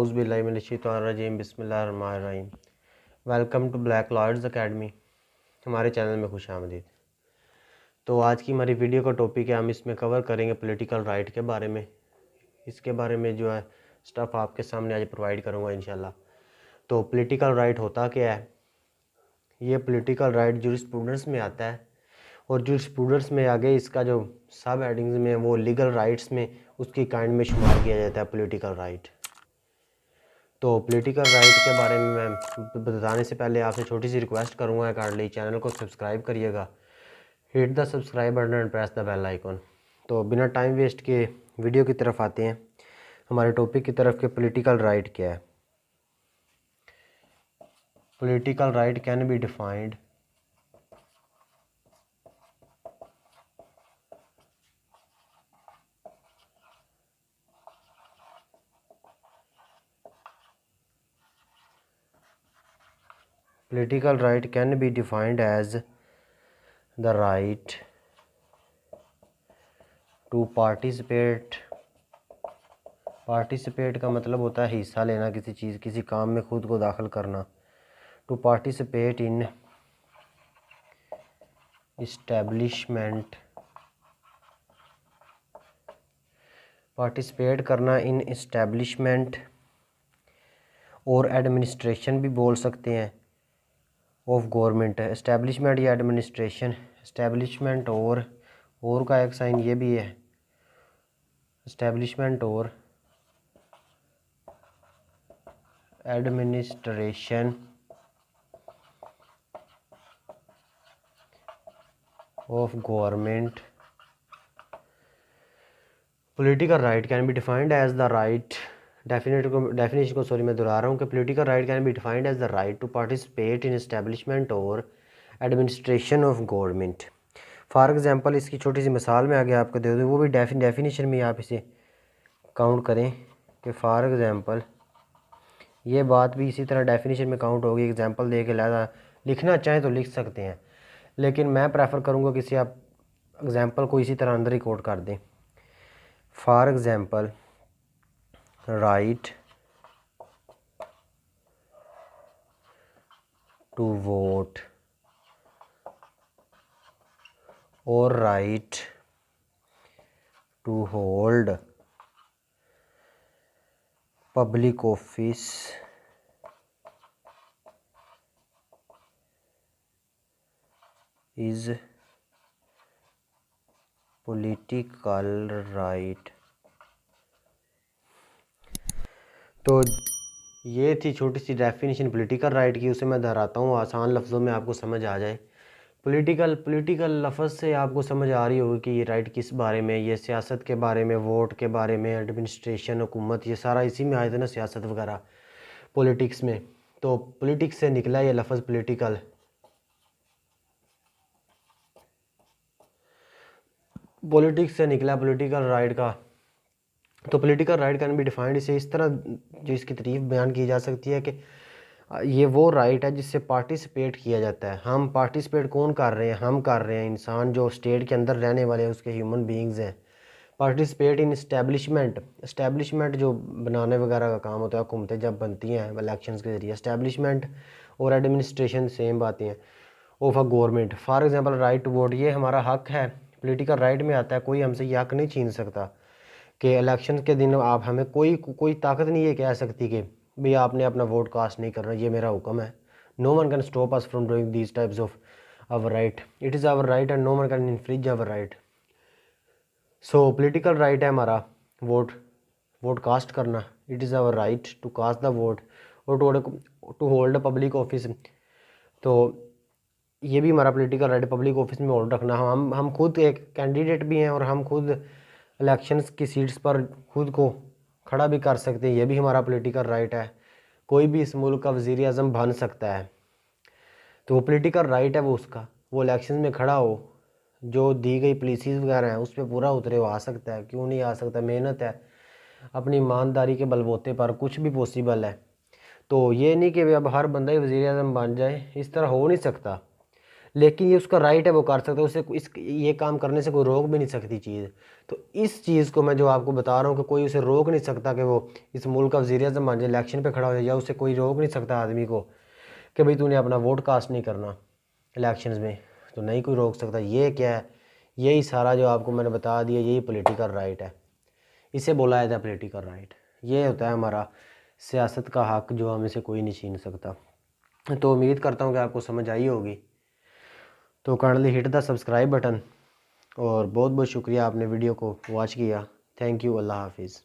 औज़ुबिल्लाहिमिनश्शैतानिर्रजीम बिस्मिल्लाहिर्रहमानिर्रहीम। Welcome to black lawyers academy. हमारे channel में खुश आमदीद। तो आज की हमारी वीडियो का टॉपिक है, हम इसमें कवर करेंगे पॉलिटिकल राइट के बारे में। इसके बारे में जो है स्टफ़ आपके सामने आज प्रोवाइड करूँगा इंशाल्लाह। तो पॉलिटिकल राइट होता क्या है? ये पॉलिटिकल राइट जूरिस्प्रूडेंस में आता है और जूरिस्प्रूडेंस में आगे इसका जो सब हेडिंग्स में वो लीगल राइट्स में उसकी काइंड में शुमार किया जाता है पॉलिटिकल राइट। तो पॉलिटिकल राइट के बारे में मैं बताने से पहले आपसे छोटी सी रिक्वेस्ट करूंगा, काइंडली चैनल को सब्सक्राइब करिएगा, hit the subscribe button and press the bell icon. तो बिना टाइम वेस्ट के वीडियो की तरफ आते हैं, हमारे टॉपिक की तरफ के पॉलिटिकल राइट क्या है। Political right can be defined Political right can be defined as the right to participate। Participate का मतलब होता है हिस्सा लेना किसी चीज़, किसी काम में खुद को दाखिल करना। To participate in establishment, participate करना इन इस्टेब्लिशमेंट और एडमिनिस्ट्रेशन भी बोल सकते हैं ऑफ गवर्नमेंट। इस्टेब्लिशमेंट या एडमिनिस्ट्रेशन, इस्टेब्लिशमेंट और का एक साइन ये भी है, इस्टेब्लिशमेंट और administration of government. Political right can be defined as the right, definition को मैं दोहरा रहा हूँ कि political right can be defined as the right to participate in establishment और administration of government. For example, इसकी छोटी सी मिसाल में आगे आपको दे दूँ, वो भी डेफिनेशन में आप इसे काउंट करें कि फॉर एग्जांपल ये बात भी इसी तरह डेफिनेशन में काउंट होगी। एग्जांपल दे के लिहाजा लिखना चाहें तो लिख सकते हैं, लेकिन मैं प्रेफर करूँगा किसी आप एग्जांपल को इसी तरह अंदर ही कोट कर दें। For example, right to vote और right to hold public office is political right. तो ये थी छोटी सी डेफिनेशन पॉलिटिकल राइट की, उसे मैं दोहराता हूँ आसान लफ्ज़ों में आपको समझ आ जाए। पॉलिटिकल लफ्ज़ से आपको समझ आ रही होगी कि ये राइट किस बारे में, ये सियासत के बारे में, वोट के बारे में, एडमिनिस्ट्रेशन, हुकूमत, ये सारा इसी में आए थे ना, सियासत वगैरह पॉलिटिक्स में। तो पॉलिटिक्स से निकला ये लफ्ज़ पॉलिटिकल। पॉलिटिक्स से निकला पॉलिटिकल राइट का। तो political right can be defined, इसे इस तरह जो इसकी तारीफ बयान की जा सकती है कि ये वो राइट है जिससे पार्टिसिपेट किया जाता है। हम पार्टिसिपेट कौन कर रहे हैं? हम कर रहे हैं, इंसान जो स्टेट के अंदर रहने वाले हैं उसके ह्यूमन बीइंग्स हैं। पार्टिसिपेट इन इस्टेब्लिशमेंट, इस्टेब्लिशमेंट जो बनाने वगैरह का काम होता है, हुकूमतें जब बनती हैं इलेक्शंस के ज़रिए। इस्टेब्लिशमेंट और एडमिनिस्ट्रेशन सेम बातें हैं of a government. For example, right to vote, ये हमारा हक है, पॉलिटिकल राइट में आता है। कोई हमसे ये हक नहीं छीन सकता कि इलेक्शन के दिन आप हमें कोई ताकत नहीं ये कह सकती कि भाई आपने अपना वोट कास्ट नहीं करना, ये मेरा हुक्म है। No one can stop us from doing these types of our right. It is our right and no one can infringe our right. So political right है हमारा वोट कास्ट करना। It is our right to cast the vote और to hold public office. तो ये भी हमारा political right, public office में hold रखना। हम खुद एक कैंडिडेट भी हैं और हम खुद इलेक्शंस की सीट्स पर खुद को खड़ा भी कर सकते हैं, ये भी हमारा पॉलिटिकल राइट है। कोई भी इस मुल्क का वज़ीर आज़म बन सकता है, तो वो पॉलिटिकल राइट है वो इलेक्शन में खड़ा हो, जो दी गई पॉलिसीज़ वगैरह हैं उस पर पूरा उतरे, वो आ सकता है। क्यों नहीं आ सकता? मेहनत है, अपनी ईमानदारी के बलबूते पर कुछ भी पॉसिबल है। तो ये नहीं कि अब हर बंदा ही वज़ीर आज़म बन जाए, इस तरह हो नहीं सकता। लेकिन ये उसका राइट है, वो कर सकता है, उसे इस ये काम करने से कोई रोक भी नहीं सकती चीज़। तो इस चीज़ को मैं जो आपको बता रहा हूँ कि कोई उसे रोक नहीं सकता कि वो इस मुल्क का वज़ीर-ए-आज़म बन जाए, इलेक्शन पे खड़ा हो जाए, या उसे कोई रोक नहीं सकता आदमी को कि भाई तूने अपना वोट कास्ट नहीं करना इलेक्शंस में, तो नहीं कोई रोक सकता। ये क्या है, यही सारा जो आपको मैंने बता दिया, यही पॉलिटिकल राइट है, इसे बोला जाता है पॉलिटिकल राइट। ये होता है हमारा सियासत का हक जो हमें से कोई नहीं छीन सकता। तो उम्मीद करता हूँ कि आपको समझ आई होगी। तो kindly hit the subscribe button, और बहुत बहुत शुक्रिया आपने वीडियो को वॉच किया। Thank you. अल्लाह हाफिज़।